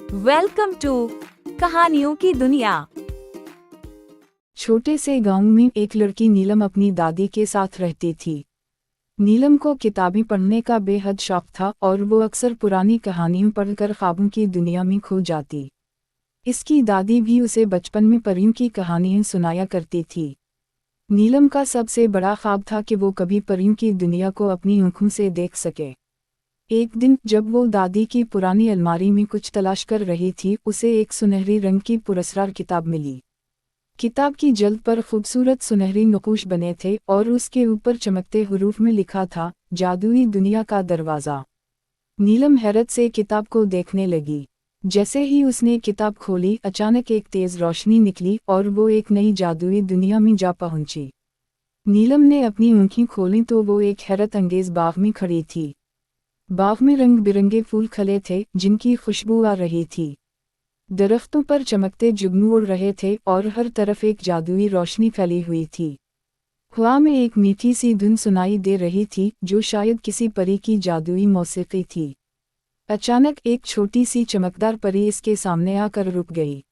Welcome to कहानियों की दुनिया। छोटे से गांव में एक लड़की नीलम अपनी दादी के साथ रहती थी। नीलम को किताबें पढ़ने का बेहद शौक था और वो अक्सर पुरानी कहानियां पढ़कर ख्वाबों की दुनिया में खो जाती। इसकी दादी भी उसे बचपन में परियों की कहानियां सुनाया करती थी। नीलम का सबसे बड़ा ख्वाब था कि वो कभी परियों की दुनिया को अपनी आंखों से देख सके। एक दिन जब वो दादी की पुरानी अलमारी में कुछ तलाश कर रही थी, उसे एक सुनहरी रंग की पुरस्कार किताब मिली। किताब की जल्द पर खूबसूरत सुनहरी नक़ूश बने थे और उसके ऊपर चमकते हुरूफ में लिखा था, जादुई दुनिया का दरवाज़ा। नीलम हैरत से किताब को देखने लगी। जैसे ही उसने किताब खोली, अचानक एक तेज़ रोशनी निकली और वो एक नई जादुई दुनिया में जा पहुंची। नीलम ने अपनी आँखें खोलीं तो वो एक हैरत अंगेज़ बाग में खड़ी थी। बाग में रंग बिरंगे फूल खिले थे जिनकी खुशबू आ रही थी। दरख्तों पर चमकते जुगनू उड़ रहे थे और हर तरफ एक जादुई रोशनी फैली हुई थी। हवा में एक मीठी सी धुन सुनाई दे रही थी जो शायद किसी परी की जादुई मौसीकी थी। अचानक एक छोटी सी चमकदार परी इसके सामने आकर रुक गई।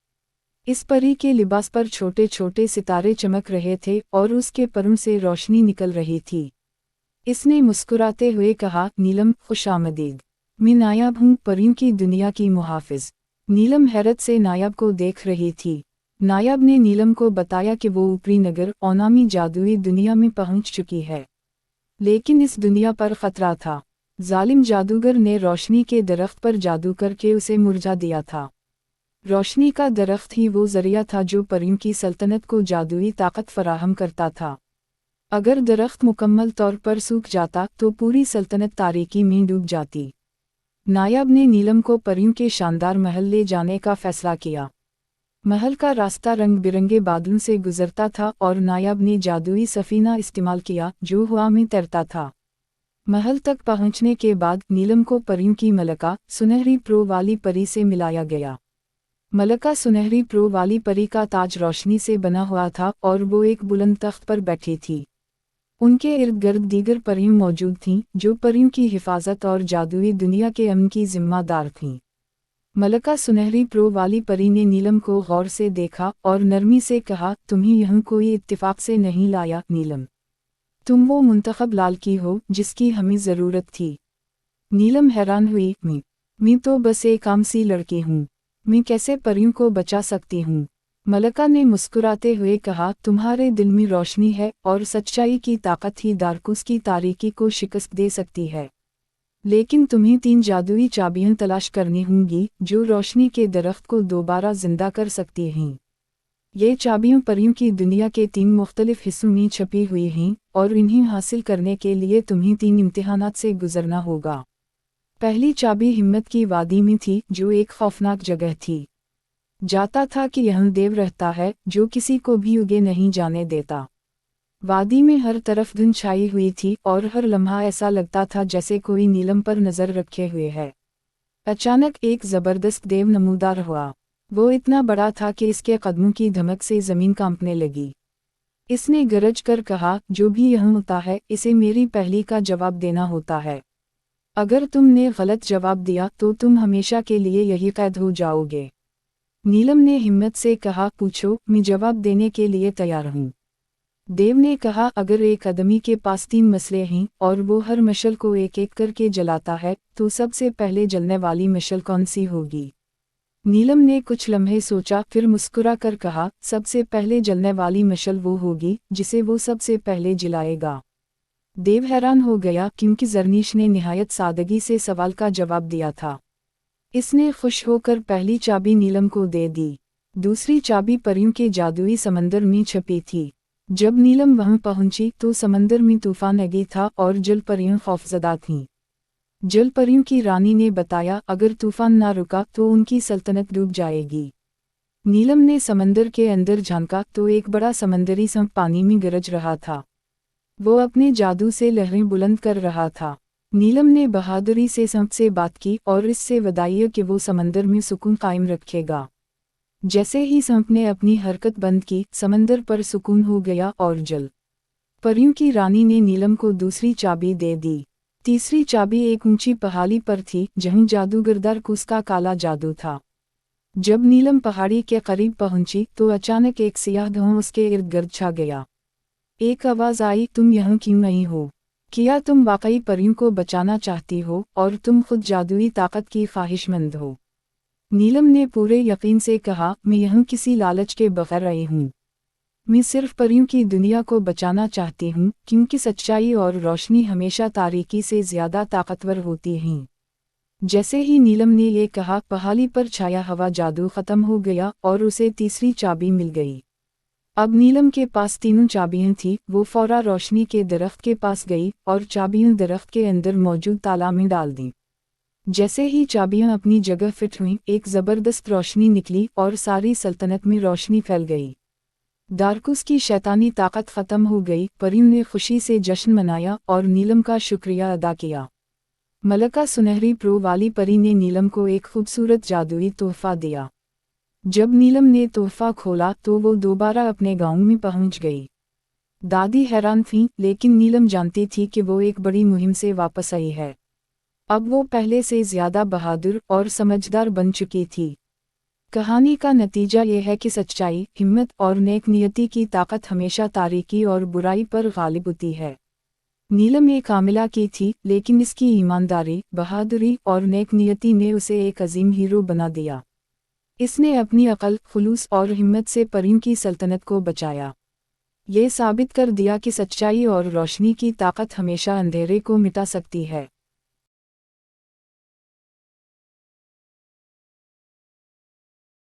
इस परी के लिबास पर छोटे छोटे सितारे चमक रहे थे और उसके परों से रोशनी निकल रही थी। इसने मुस्कुराते हुए कहा, नीलम खुशामदीद। मैं नायाब हूँ, परियों की दुनिया की मुहाफिज। नीलम हैरत से नायाब को देख रही थी। नायाब ने नीलम को बताया कि वो ऊपरी नगर ओनामी जादुई दुनिया में पहुंच चुकी है, लेकिन इस दुनिया पर खतरा था। जालिम जादूगर ने रोशनी के दरख्त पर जादू करके उसे मुरझा दिया था। रोशनी का दरख्त ही वो जरिया था जो परियों की सल्तनत को जादुई ताकत फराहम करता था। अगर दरख्त मुकम्मल तौर पर सूख जाता तो पूरी सल्तनत तारीकी में डूब जाती। नायाब ने नीलम को परियों के शानदार महल ले जाने का फैसला किया। महल का रास्ता रंग बिरंगे बादलों से गुजरता था और नायाब ने जादुई सफीना इस्तेमाल किया जो हवा में तैरता था। महल तक पहुंचने के बाद नीलम को परियों की मलका सुनहरी प्रो वाली परी से मिलाया गया। मलका सुनहरी प्रो वाली परी का ताज रोशनी से बना हुआ था और वो एक बुलंद तख्त पर बैठी थी। उनके इर्द गिर्द दीगर परियां मौजूद थीं जो परियों की हिफाजत और जादुई दुनिया के अमन की जिम्मेदार थीं। मलका सुनहरी प्रो वाली परी ने नीलम को गौर से देखा और नरमी से कहा, तुम्हें यहाँ कोई इत्तेफाक से नहीं लाया नीलम। तुम वो मुंतखब लालकी हो जिसकी हमें ज़रूरत थी। नीलम हैरान हुई, मैं तो बस एक आम सी लड़की हूँ, मैं कैसे परियों को बचा सकती हूँ। मलका ने मुस्कुराते हुए कहा, तुम्हारे दिल में रोशनी है और सच्चाई की ताकत ही दारकुस की तारीकी को शिकस्त दे सकती है। लेकिन तुम्हें 3 जादुई चाबियां तलाश करनी होंगी जो रोशनी के दरख्त को दोबारा जिंदा कर सकती हैं। ये चाबियां परियों की दुनिया के 3 मुख्तलिफ हिस्सों में छपी हुई हैं और इन्हें हासिल करने के लिए तुम्हें 3 इम्तिहानात से गुजरना होगा। पहली चाबी हिम्मत की वादी में थी जो एक खौफनाक जगह थी। जाता था कि यहाँ देव रहता है जो किसी को भी उगे नहीं जाने देता। वादी में हर तरफ धुंध छाई हुई थी और हर लम्हा ऐसा लगता था जैसे कोई नीलम पर नजर रखे हुए है। अचानक एक जबरदस्त देव नमूदार हुआ। वो इतना बड़ा था कि इसके कदमों की धमक से जमीन कांपने लगी। इसने गरज कर कहा, जो भी यहाँ होता है इसे मेरी पहली का जवाब देना होता है। अगर तुमने गलत जवाब दिया तो तुम हमेशा के लिए यही कैद हो जाओगे। नीलम ने हिम्मत से कहा, पूछो, मैं जवाब देने के लिए तैयार हूँ। देव ने कहा, अगर एक आदमी के पास 3 मसले हैं और वो हर मशल को एक एक करके जलाता है तो सबसे पहले जलने वाली मशल कौन सी होगी। नीलम ने कुछ लम्हे सोचा, फिर मुस्कुरा कर कहा, सबसे पहले जलने वाली मशल वो होगी जिसे वो सबसे पहले जलाएगा। देव हैरान हो गया क्योंकि जरनीश ने निहायत सादगी से सवाल का जवाब दिया था। इसने खुश होकर पहली चाबी नीलम को दे दी। दूसरी चाबी परियों के जादुई समंदर में छपी थी। जब नीलम वहां पहुंची तो समंदर में तूफान लगी था और जल परियां खौफजदा थीं। जल परियों की रानी ने बताया, अगर तूफान ना रुका तो उनकी सल्तनत डूब जाएगी। नीलम ने समंदर के अंदर झांका तो एक बड़ा समंदरी सांप पानी में गरज रहा था। वो अपने जादू से लहरें बुलंद कर रहा था। नीलम ने बहादुरी से सांप से बात की और इससे वदाई कि वो समंदर में सुकून कायम रखेगा। जैसे ही सांप ने अपनी हरकत बंद की, समंदर पर सुकून हो गया और जल परियों की रानी ने नीलम को दूसरी चाबी दे दी। तीसरी चाबी एक ऊंची पहाड़ी पर थी जहां जादूगर दारकुस का काला जादू था। जब नीलम पहाड़ी के करीब पहुंची तो अचानक एक सियाह धुआं उसके इर्द गिर्द छा गया। एक आवाज आई, तुम यहाँ क्यों नहीं हो? क्या तुम वाकई परियों को बचाना चाहती हो और तुम खुद जादुई ताकत की ख्वाहिशमंद हो? नीलम ने पूरे यकीन से कहा, मैं यहाँ किसी लालच के बगैर आई हूँ। मैं सिर्फ परियों की दुनिया को बचाना चाहती हूँ, क्योंकि सच्चाई और रोशनी हमेशा तारीकी से ज़्यादा ताकतवर होती हैं। जैसे ही नीलम ने ये कहा, पहाड़ी पर छाया हवा जादू खत्म हो गया और उसे तीसरी चाबी मिल गई। अब नीलम के पास तीनों चाबियां थीं। वो फौरा रोशनी के दरख्त के पास गई और चाबियां दरख्त के अंदर मौजूद ताला में डाल दीं। जैसे ही चाबियां अपनी जगह फिट हुईं, एक ज़बरदस्त रोशनी निकली और सारी सल्तनत में रोशनी फैल गई। दारकुस की शैतानी ताकत ख़त्म हो गई। परियों ने खुशी से जश्न मनाया और नीलम का शुक्रिया अदा किया। मलका सुनहरी प्रो वाली परी ने नीलम को एक खूबसूरत जादुई तोहफा दिया। जब नीलम ने तोहफा खोला तो वो दोबारा अपने गांव में पहुंच गई। दादी हैरान थीं, लेकिन नीलम जानती थी कि वो एक बड़ी मुहिम से वापस आई है। अब वो पहले से ज़्यादा बहादुर और समझदार बन चुकी थी। कहानी का नतीजा ये है कि सच्चाई, हिम्मत और नेक नियति की ताकत हमेशा तारीकी और बुराई पर गालिब होती है। नीलम एक आमिला की थी, लेकिन इसकी ईमानदारी, बहादुरी और नेक नियति ने उसे एक अजीम हीरो बना दिया। इसने अपनी अक्ल, खुलूस और हिम्मत से परियों की सल्तनत को बचाया। ये साबित कर दिया कि सच्चाई और रोशनी की ताकत हमेशा अंधेरे को मिटा सकती है।